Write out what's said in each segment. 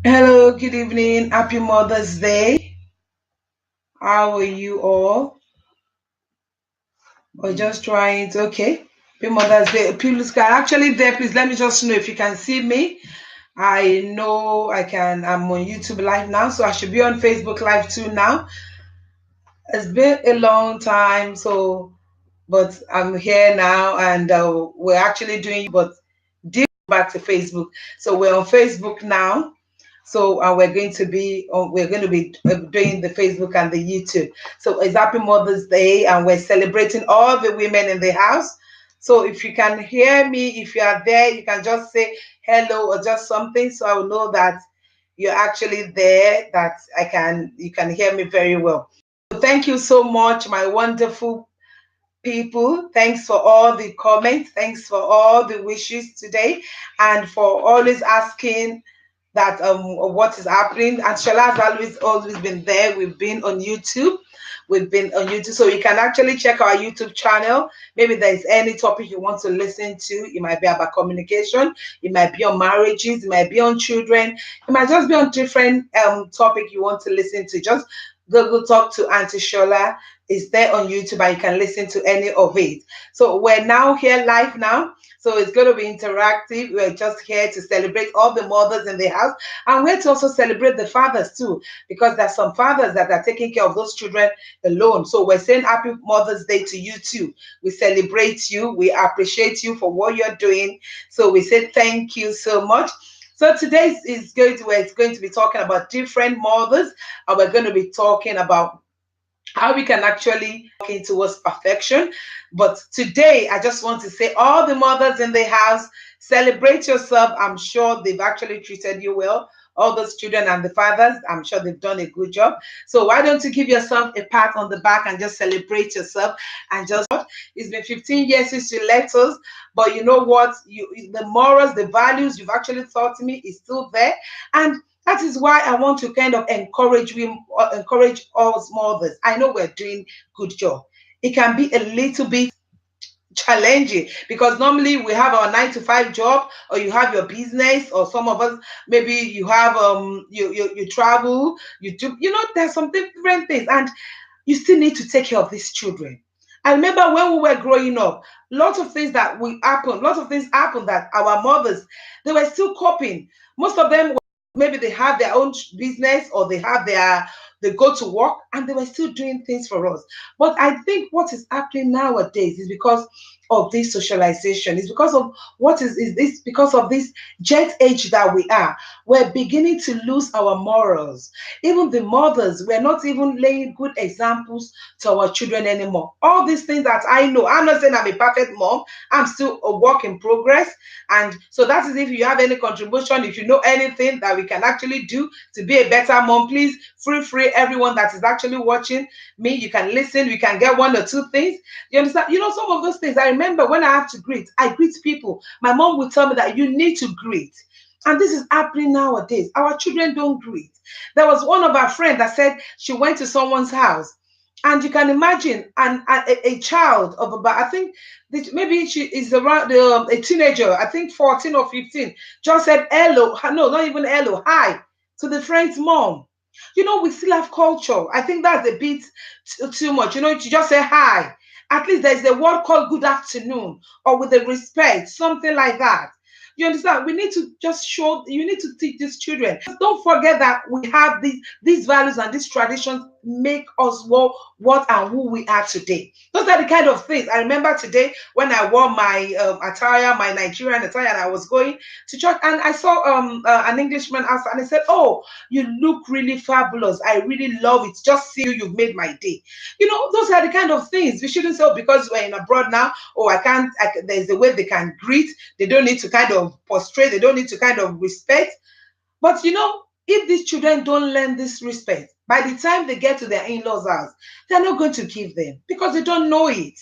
Hello, good evening. Happy Mother's Day. How are you all? We're just trying to, okay. Happy Mother's Day. Please, can actually there, please let me just know if you can see me. I know I can, I'm on YouTube Live now, so I should be on Facebook Live too now. It's been a long time, so, but I'm here now and we're actually doing, but deal back to Facebook. So we're on Facebook now. So we're going to be doing the Facebook and the YouTube. So it's Happy Mother's Day, and we're celebrating all the women in the house. So if you can hear me, if you are there, you can just say hello or just something, so I will know that you're actually there. That you can hear me very well. So thank you so much, my wonderful people. Thanks for all the comments. Thanks for all the wishes today, and for always asking that what is happening. And Shola has always been there. We've been on YouTube. We've been on YouTube, so you can actually check our YouTube channel. Maybe there's any topic you want to listen to. It might be about communication. It might be on marriages. It might be on children. It might just be on different topic you want to listen to. Just go talk to Auntie Shola. Is there on YouTube, and you can listen to any of it. So we're now here live now. So it's going to be interactive. We're just here to celebrate all the mothers in the house, and we're to also celebrate the fathers too, because there's some fathers that are taking care of those children alone. So we're saying Happy Mother's Day to you too. We celebrate you. We appreciate you for what you're doing. So we say thank you so much. So today we're going to be talking about different mothers, and we're going to be talking about how we can actually walk towards perfection. But today, I just want to say, all the mothers in the house, celebrate yourself. I'm sure they've actually treated you well. All those children and the fathers, I'm sure they've done a good job. So why don't you give yourself a pat on the back and just celebrate yourself and just, it's been 15 years since you left us, but you know what? The morals, the values you've actually taught me is still there. And that is why I want to kind of encourage all mothers. I know we're doing good job. It can be a little bit challenging because normally we have our 9 to 5 job, or you have your business, or some of us maybe you have you travel, you do, there's some different things, and you still need to take care of these children. I remember when we were growing up, lots of things happened that our mothers, they were still coping. Most of them, maybe they have their own business, or they go to work, and they were still doing things for us. But I think what is happening nowadays is because of this socialization. It's because of is this because of this jet age that we are. We're beginning to lose our morals. Even the mothers, we're not even laying good examples to our children anymore. All these things that I know, I'm not saying I'm a perfect mom. I'm still a work in progress. And so that is, if you have any contribution, if you know anything that we can actually do to be a better mom, please feel free. Everyone that is actually watching me, you can listen. We can get 1 or 2 things. You understand? Some of those things, I remember when I have to greet, I greet people. My mom would tell me that you need to greet. And this is happening nowadays. Our children don't greet. There was one of our friends that said she went to someone's house. And you can imagine a child of about, I think, maybe she is around a teenager, I think 14 or 15, just said hello, no, not even hello, hi, to the friend's mom. We still have culture. I think that's a bit too much. To just say hi. At least there's a word called good afternoon, or with the respect, something like that. You understand? We need to just you need to teach these children. Don't forget that we have these values and these traditions make us what and who we are today. Those are the kind of things. I remember today when I wore my attire, my Nigerian attire, and I was going to church, and I saw an Englishman ask, and he said, "Oh, you look really fabulous. I really love it. Just see you, you've made my day." Those are the kind of things. We shouldn't say, "Oh, because we're in abroad now, oh, there's a way they can greet. They don't need to kind of prostrate. They don't need to kind of respect." But if these children don't learn this respect, by the time they get to their in-laws' house, they're not going to give them because they don't know it.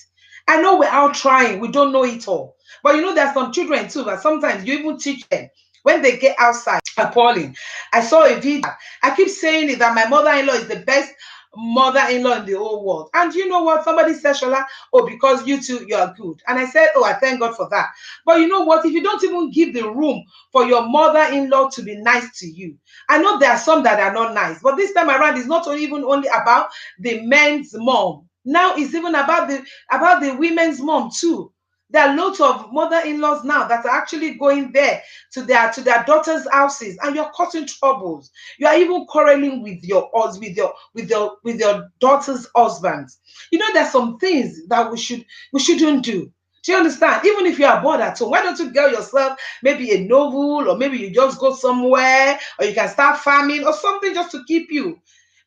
I know we're out trying, we don't know it all. But there's some children too that sometimes you even teach them when they get outside. Appalling. I saw a video. I keep saying it that my mother-in-law is the best mother-in-law in the whole world. And you know what? Somebody said, Shola, oh, because you two, you are good. And I said, oh, I thank God for that. But you know what? If you don't even give the room for your mother-in-law to be nice to you, I know there are some that are not nice, but this time around, it's not even only about the men's mom. Now it's even about the women's mom too. There are lots of mother-in-laws now that are actually going there to their daughters' houses, and you're causing troubles. You are even quarreling with your daughter's husbands. You know, there's some things that we shouldn't do. Do you understand? Even if you are bored at home, why don't you get yourself maybe a novel, or maybe you just go somewhere, or you can start farming or something just to keep you.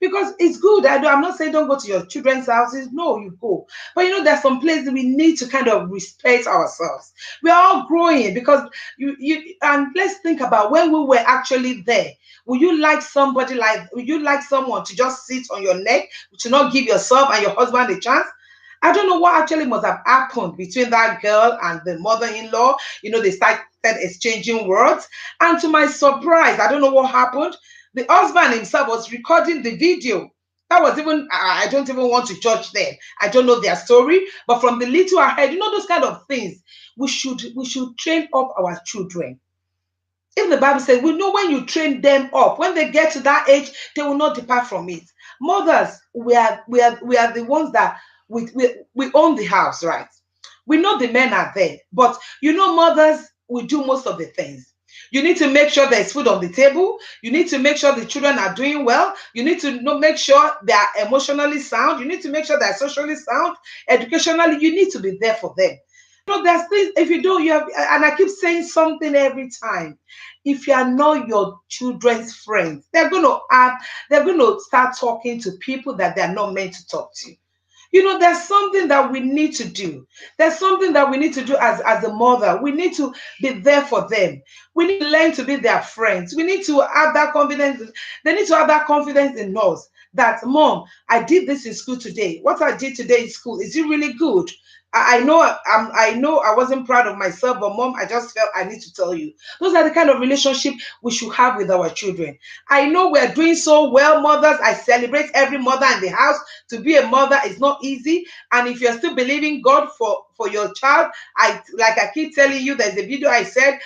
Because it's good. I'm not saying don't go to your children's houses. No, you go. But you know, there's some places we need to kind of respect ourselves. We are all growing, because and let's think about when we were actually there. Would you like someone to just sit on your neck, to not give yourself and your husband a chance? I don't know what actually must have happened between that girl and the mother-in-law. You know, they started exchanging words. And to my surprise, I don't know what happened. The husband himself was recording the video. That was even, I don't even want to judge them. I don't know their story. But from the little I heard, you know, those kind of things, we should train up our children. If the Bible says, we know when you train them up, when they get to that age, they will not depart from it. Mothers, we are the ones that we own the house, right? We know the men are there, but you know, mothers will do most of the things. You need to make sure there's food on the table. You need to make sure the children are doing well. You need to make sure they are emotionally sound. You need to make sure they're socially sound. Educationally, you need to be there for them. You know, there's things, if you don't, you have, and I keep saying something every time. If you are not your children's friends, they're going to start talking to people that they're not meant to talk to. You know, there's something that we need to do. There's something that we need to do as a mother. We need to be there for them. We need to learn to be their friends. We need to have that confidence. They need to have that confidence in us that, Mom, I did this in school today. What I did today in school, is it really good? I know I wasn't proud of myself, but Mom, I just felt I need to tell you. Those are the kind of relationship we should have with our children. I know we're doing so well, mothers. I celebrate every mother in the house. To be a mother is not easy, and if you're still believing God for your child, I keep telling you, there's a video I said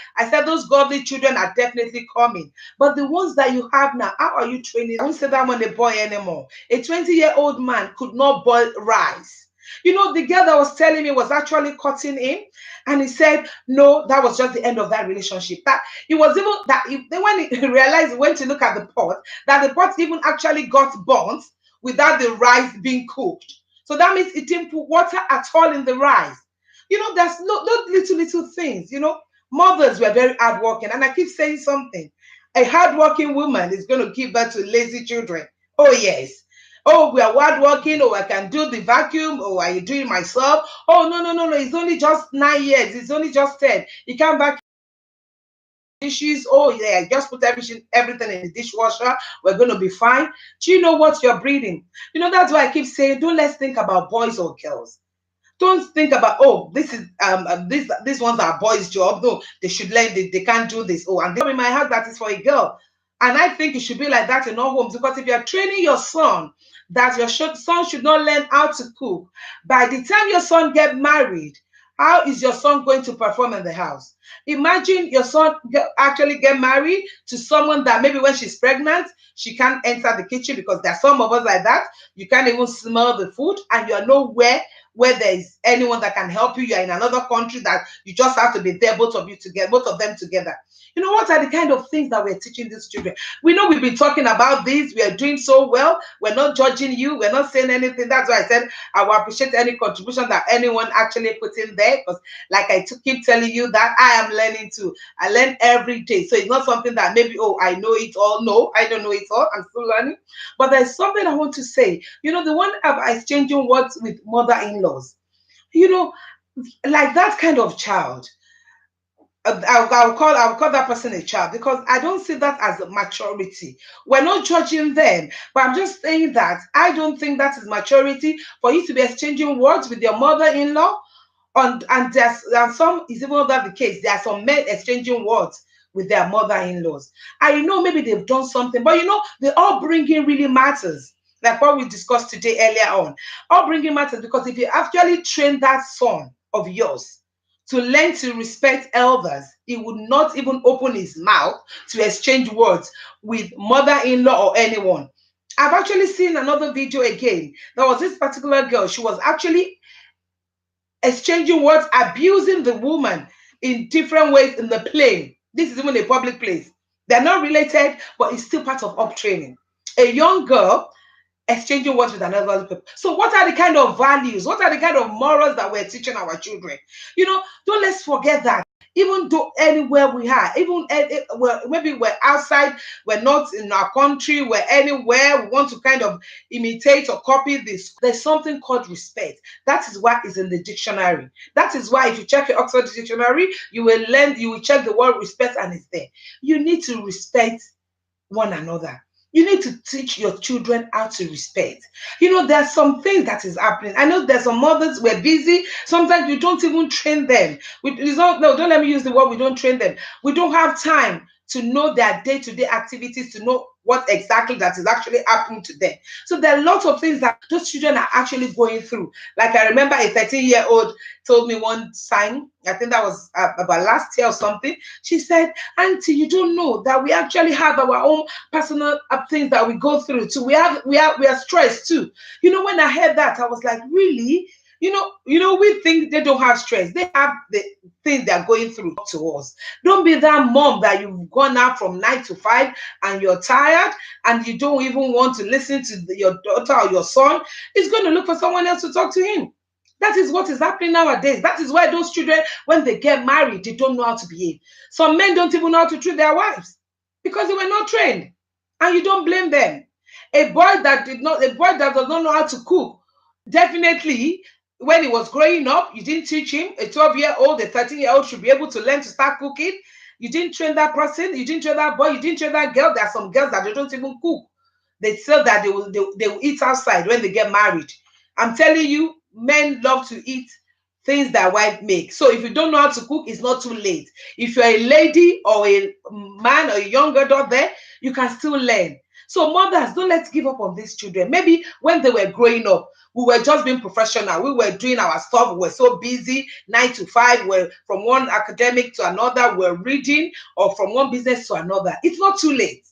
those godly children are definitely coming. But the ones that you have now, how are you training? I won't say that one a boy anymore. A 20-year-old man could not boil rice. You know, the girl that was telling me was actually cutting him, and he said, no, that was just the end of that relationship. That it was even that then when he realized, he went to look at the pot, that the pot even actually got burnt without the rice being cooked. So that means it didn't put water at all in the rice. You know, there's those little things. You know, mothers were very hardworking, and I keep saying something. A hardworking woman is going to give birth to lazy children. Oh yes. Oh, we are hardworking. Oh, I can do the vacuum. Oh, I do it myself. Oh, no, no, no, no. It's only just 9 years. It's only just 10. You can't vacuum dishes. Oh, yeah, just put everything in the dishwasher. We're going to be fine. Do you know what you're breeding? You know, that's why I keep saying, don't let's think about boys or girls. Don't think about, oh, this is these ones are boys' job. No, they should learn. They can't do this. Oh, and in my heart that is for a girl. And I think it should be like that in all homes, because if you're training your son that your son should not learn how to cook, by the time your son get married, how is your son going to perform in the house? Imagine your son actually get married to someone that maybe when she's pregnant, she can't enter the kitchen, because there are some of us like that. You can't even smell the food, and you're nowhere where there is anyone that can help you. You're in another country that you just have to be there, both of you together, both of them together. You know, what are the kind of things that we're teaching these children? We know we've been talking about this. We are doing so well. We're not judging you. We're not saying anything. That's why I said I will appreciate any contribution that anyone actually put in there. Because like keep telling you that I am learning too. I learn every day. So it's not something that maybe, oh, I know it all. No, I don't know it all. I'm still learning. But there's something I want to say. You know, the one of exchanging words with mother-in-laws. You know, like that kind of child. I'll call that person a child, because I don't see that as a maturity. We're not judging them, but I'm just saying that I don't think that is maturity for you to be exchanging words with your mother-in-law. And some is even not the case. There are some men exchanging words with their mother-in-laws. I know maybe they've done something, but you know, the upbringing really matters. like what we discussed today earlier on. Upbringing matters because if you actually train that son of yours to learn to respect elders, he would not even open his mouth to exchange words with mother-in-law or anyone. I've actually seen another video again. There was this particular girl. She was actually exchanging words, abusing the woman in different ways in the plane. This is even a public place. They're not related, but it's still part of up training. A young girl exchanging words with another people. So what are the kind of values? What are the kind of morals that we're teaching our children? Don't let's forget that. Even though anywhere we are, even maybe we're outside, we're not in our country, we're anywhere, we want to kind of imitate or copy this. There's something called respect. That is what is in the dictionary. That is why if you check your Oxford Dictionary, you will check the word respect and it's there. You need to respect one another. You need to teach your children how to respect. There's some things that is happening. I know there's some mothers, we're busy. Sometimes you don't even train them. No, don't let me use the word we don't train them. We don't have time to know their day-to-day activities, to know what exactly that is actually happening to them. So there are lots of things that those children are actually going through. Like I remember a 13-year-old told me one time, I think that was about last year or something. She said, "Auntie, you don't know that we actually have our own personal things that we go through too. We are stressed too." When I heard that, I was like, really? We think they don't have stress. They have the things they're going through to us. Don't be that mom that you've gone out from 9 to 5 and you're tired and you don't even want to listen to your daughter or your son. Is going to look for someone else to talk to him. That is what is happening nowadays. That is why those children, when they get married, they don't know how to behave. Some men don't even know how to treat their wives because they were not trained. And you don't blame them. A boy that does not know how to cook, definitely when he was growing up, you didn't teach him. A 12-year-old, a 13-year-old should be able to learn to start cooking. You didn't train that person. You didn't train that boy. You didn't train that girl. There are some girls that they don't even cook. They say that they will eat outside when they get married. I'm telling you, men love to eat things that wife make. So if you don't know how to cook, it's not too late. If you're a lady or a man or a young adult there, you can still learn. So mothers, don't let's give up on these children. Maybe when they were growing up, we were just being professional. We were doing our stuff. We were so busy, 9 to 5. We're from one academic to another. We're reading, or from one business to another. It's not too late.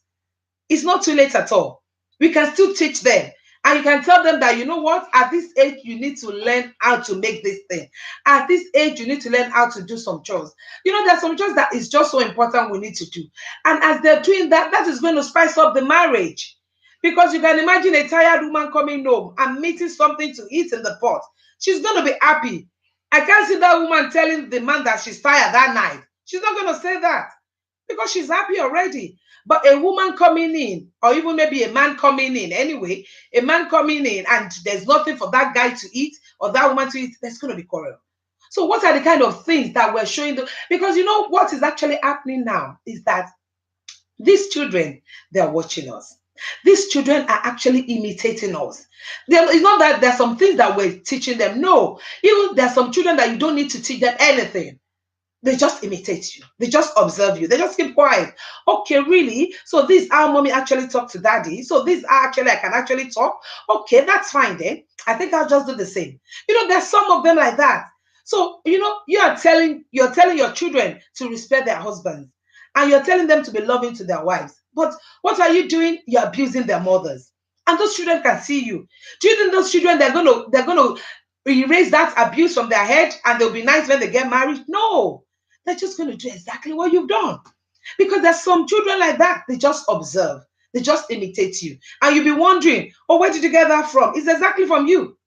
It's not too late at all. We can still teach them. And you can tell them that, you know what, at this age, you need to learn how to make this thing. At this age, you need to learn how to do some chores. There's some chores that is just so important we need to do. And as they're doing that, that is going to spice up the marriage. Because you can imagine a tired woman coming home and meeting something to eat in the pot. She's going to be happy. I can't see that woman telling the man that she's tired that night. She's not going to say that because she's happy already. But a woman coming in, or even maybe a man coming in anyway, a man coming in and there's nothing for that guy to eat or that woman to eat, there's going to be quarrel. So what are the kind of things that we're showing them? Because what is actually happening now is that these children, they're watching us. These children are actually imitating us. It's not that there's some things that we're teaching them. No, even there's some children that you don't need to teach them anything. They just imitate you. They just observe you. They just keep quiet. Okay, really? So this is how mommy actually talk to daddy. So this actually, I can actually talk. Okay, that's fine then. I think I'll just do the same. There's some of them like that. So, you're telling your children to respect their husbands. And you're telling them to be loving to their wives. But what are you doing? You're abusing their mothers. And those children can see you. Do you think those children, they're gonna erase that abuse from their head and they'll be nice when they get married? No. They're just going to do exactly what you've done. Because there's some children like that. They just observe. They just imitate you. And you'll be wondering, oh, where did you get that from? It's exactly from you.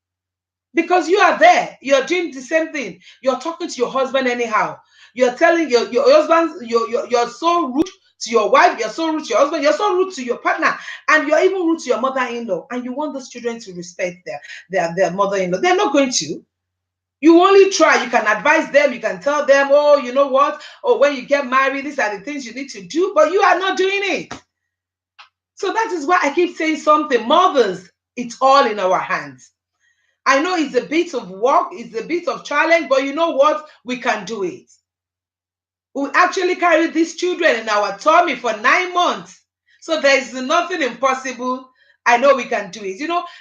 Because you are there. You're doing the same thing. You're talking to your husband anyhow. You're telling your husband, you're so rude to your wife. You're so rude to your husband. You're so rude to your partner. And you're even rude to your mother-in-law. And you want those children to respect their mother-in-law. They're not going to. You only try. You can advise them. You can tell them, oh, you know what? Oh, when you get married, these are the things you need to do. But you are not doing it. So that is why I keep saying something. Mothers, it's all in our hands. I know it's a bit of work. It's a bit of challenge. But you know what? We can do it. We actually carried these children in our tummy for 9 months. So there is nothing impossible I know we can do it.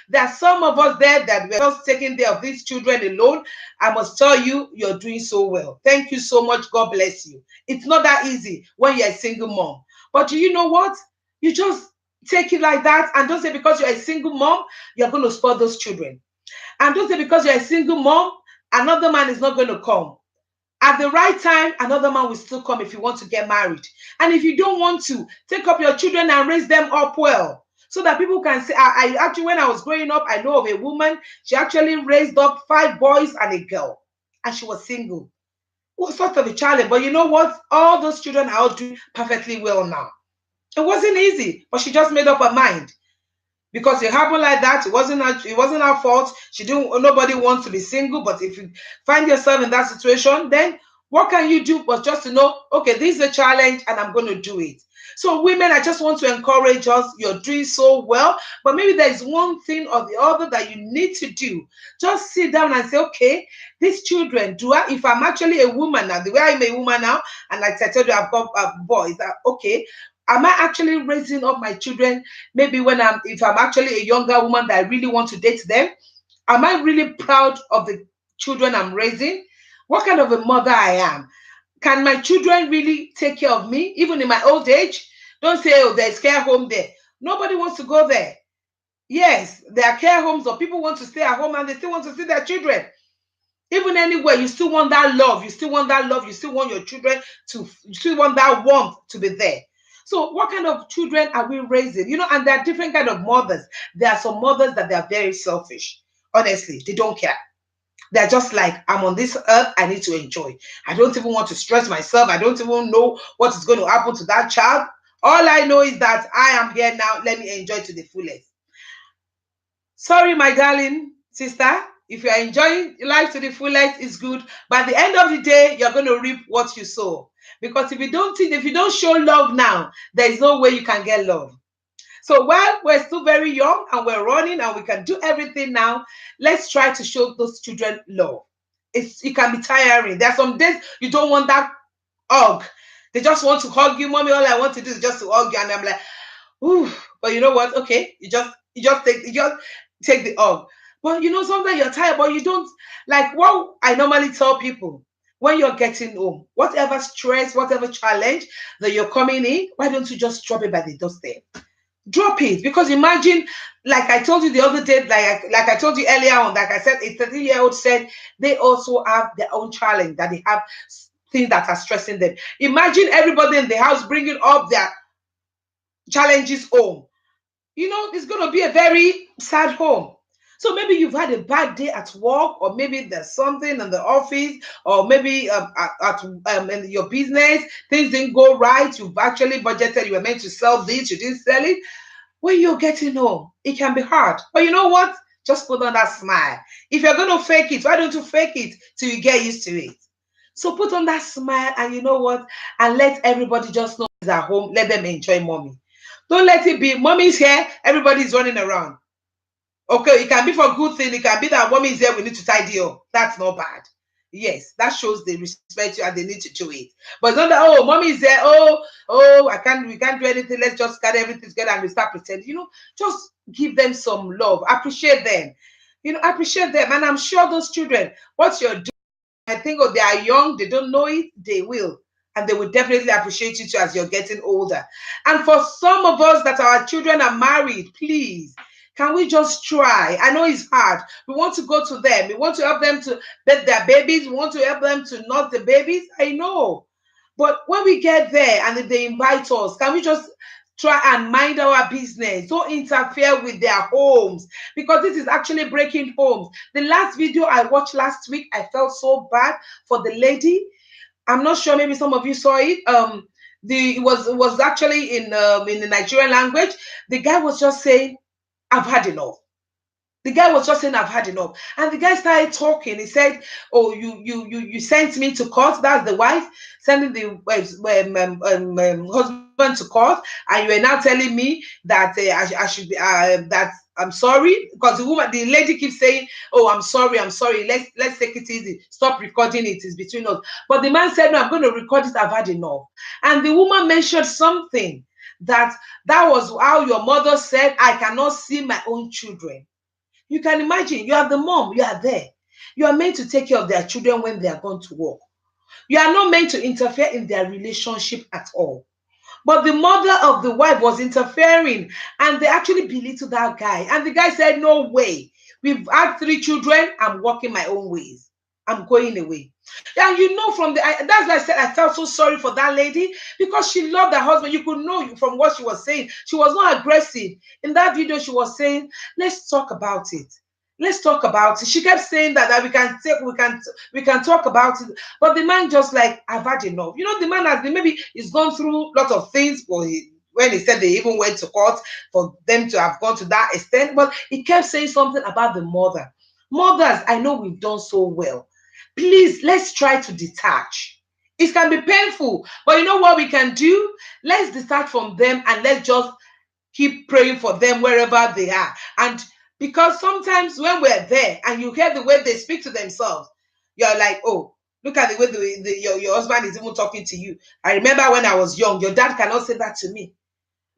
There are some of us there that we're just taking care of these children alone. I must tell you, you're doing so well. Thank you so much. God bless you. It's not that easy when you're a single mom. But do you know what? You just take it like that, and don't say because you're a single mom, you're going to spoil those children. And don't say because you're a single mom, another man is not going to come. At the right time, another man will still come if you want to get married. And if you don't want to, take up your children and raise them up well. So that people can say, I actually, when I was growing up, I know of a woman, she actually raised up 5 boys and a girl. And she was single. It was sort of a challenge. But you know what? All those children are all doing perfectly well now. It wasn't easy, but she just made up her mind. Because it happened like that, it wasn't her fault. Nobody wants to be single. But if you find yourself in that situation, then what can you do but just to know, okay, this is a challenge and I'm going to do it. So women, I just want to encourage us. You're doing so well, but maybe there's one thing or the other that you need to do. Just sit down and say, okay, these children, if I'm actually a woman now, the way I'm a woman now, and like I told you, I've got boys, okay, am I actually raising up my children? Maybe if I'm actually a younger woman that I really want to date them, am I really proud of the children I'm raising? What kind of a mother I am? Can my children really take care of me, even in my old age? Don't say, oh, there's care home there. Nobody wants to go there. Yes, there are care homes, or people want to stay at home and they still want to see their children. Even anywhere, you still want that love. You still want that love. You still want your children you still want that warmth to be there. So what kind of children are we raising? And there are different kind of mothers. There are some mothers that they are very selfish. Honestly, they don't care. They're just like, I'm on this earth, I need to enjoy. I don't even want to stress myself. I don't even know what is going to happen to that child. All I know is that I am here now. Let me enjoy to the fullest. Sorry, my darling sister. If you are enjoying life to the fullest, it's good. But at the end of the day, you're going to reap what you sow. Because if you don't show love now, there is no way you can get love. So while we're still very young and we're running and we can do everything now, let's try to show those children love. It can be tiring. There are some days you don't want that hug. They just want to hug you, mommy. All I want to do is just to hug you, and I'm like, ooh. But you know what? Okay, you just take the hug. But sometimes you're tired, but you don't like what I normally tell people. When you're getting home, whatever stress, whatever challenge that you're coming in, why don't you just drop it by the doorstep? Drop it. Because imagine, like I told you the other day, like I told you earlier on, like I said, a 13-year-old said they also have their own challenge, that they have things that are stressing them. Imagine everybody in the house bringing up their challenges home. It's going to be a very sad home. So maybe you've had a bad day at work, or maybe there's something in the office, or maybe in your business, things didn't go right. You've actually budgeted, you were meant to sell this, you didn't sell it. When you're getting home, it can be hard. But you know what? Just put on that smile. If you're going to fake it, why don't you fake it till you get used to it? So put on that smile, and you know what? And let everybody just know it's at home. Let them enjoy mommy. Don't let it be mommy's here, everybody's running around. Okay, it can be for good thing. It can be that mommy is here, we need to tidy up. That's not bad. Yes, that shows they respect you and they need to do it. But it's not that, oh, mommy is there. We can't do anything. Let's just get everything together and we start pretending. Just give them some love. Appreciate them. Appreciate them. And I'm sure those children, what you're doing, I think, they are young, they don't know it, they will. And they will definitely appreciate you too as you're getting older. And for some of us that our children are married, please, can we just try? I know it's hard. We want to go to them. We want to help them to bet their babies. We want to help them to nurse the babies. I know. But when we get there and if they invite us, can we just try and mind our business? Don't interfere with their homes, because this is actually breaking homes. The last video I watched last week, I felt so bad for the lady. I'm not sure, maybe some of you saw it. It was actually in the Nigerian language. The guy was just saying, I've had enough. The guy was just saying, I've had enough. And the guy started talking. He said, oh, you sent me to court. That's the wife sending the husband to court. And you are now telling me that I should be, that I'm sorry. Because the lady keeps saying, oh, I'm sorry. Let's take it easy. Stop recording it. It's between us. But the man said, no, I'm going to record it. I've had enough. And the woman mentioned something that that was how your mother said, I cannot see my own children. You can imagine, you are the mom, you are there. You are meant to take care of their children when they are going to work. You are not meant to interfere in their relationship at all. But the mother of the wife was interfering, and they actually belittled that guy. And the guy said, no way. We've had 3 children. I'm walking my own ways. I'm going away. And you know, that's why I said I felt so sorry for that lady, because she loved her husband. You could know from what she was saying. She was not aggressive. In that video, she was saying, let's talk about it. Let's talk about it. She kept saying that we can talk about it. But the man just like, I've had enough. You know, the man has been, maybe he's gone through a lot of things when he said they even went to court for them to have gone to that extent. But he kept saying something about the mother. Mothers, I know we've done so well. Please, let's try to detach. It can be painful, but you know what we can do? Let's detach from them and let's just keep praying for them wherever they are. And because sometimes when we're there and you hear the way they speak to themselves, you're like, oh, look at the way your husband is even talking to you. I remember when I was young, your dad cannot say that to me.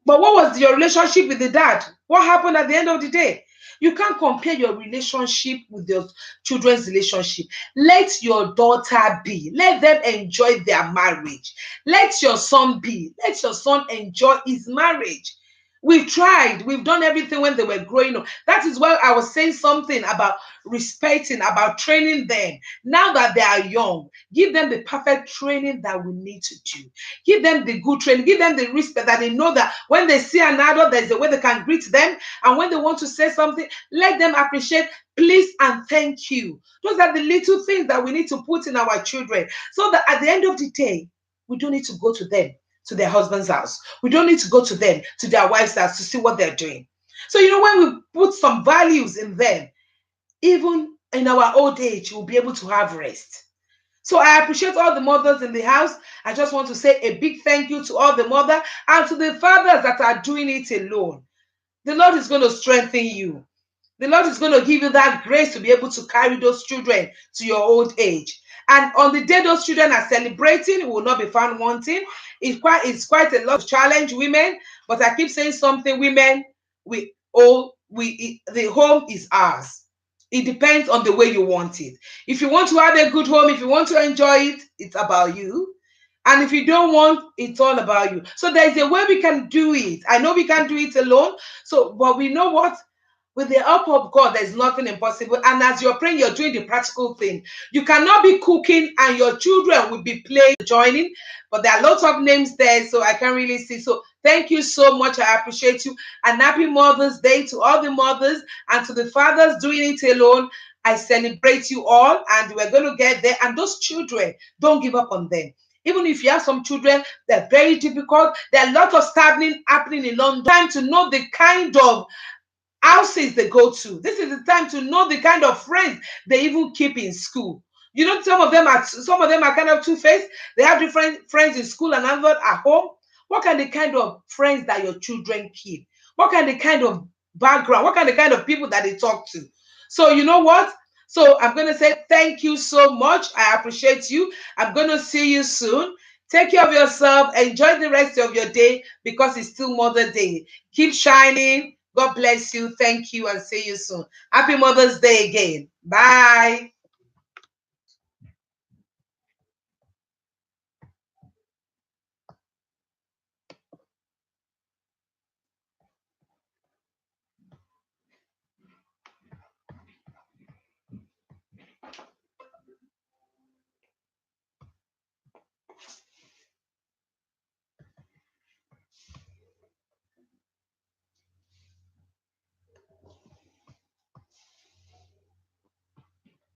But what was your relationship with the dad? What happened at the end of the day? You can't compare your relationship with your children's relationship. Let your daughter be. Let them enjoy their marriage. Let your son be. Let your son enjoy his marriage. We've tried. We've done everything when they were growing up. That is why I was saying something about respecting, about training them. Now that they are young, give them the perfect training that we need to do. Give them the good training. Give them the respect that they know that when they see an adult, there's a way they can greet them. And when they want to say something, let them appreciate, please and thank you. Those are the little things that we need to put in our children, so that at the end of the day, we don't need to go to them, to their husband's house. We don't need to go to them, to their wife's house, to see what they're doing. So, you know, when we put some values in them, even in our old age, we'll be able to have rest. So I appreciate all the mothers in the house. I just want to say a big thank you to all the mothers and to the fathers that are doing it alone. The Lord is going to strengthen you. The Lord is going to give you that grace to be able to carry those children to your old age. And on the day those children are celebrating, it will not be found wanting. It's quite a lot to challenge women. But I keep saying something, women, the home is ours. It depends on the way you want it. If you want to have a good home, if you want to enjoy it, it's about you. And if you don't want, it's all about you. So there's a way we can do it. I know we can't do it alone. So, but we know what? With the help of God, there's nothing impossible. And as you're praying, you're doing the practical thing. You cannot be cooking and your children will be playing, joining. But there are lots of names there, so I can't really see. So thank you so much. I appreciate you. And happy Mother's Day to all the mothers and to the fathers doing it alone. I celebrate you all, and we're going to get there. And those children, don't give up on them. Even if you have some children, they're very difficult. There are a lot of stabbing happening in London. Time to know the kind of houses they go to. This is the time to know the kind of friends they even keep in school. You know, some of them are kind of two-faced. They have different friends in school and other at home. What kind of friends that your children keep? What kind of background? What kind of people that they talk to? So you know what? So I'm going to say thank you so much. I appreciate you. I'm going to see you soon. Take care of yourself. Enjoy the rest of your day, because it's still Mother's Day. Keep shining. God bless you. Thank you, and see you soon. Happy Mother's Day again. Bye.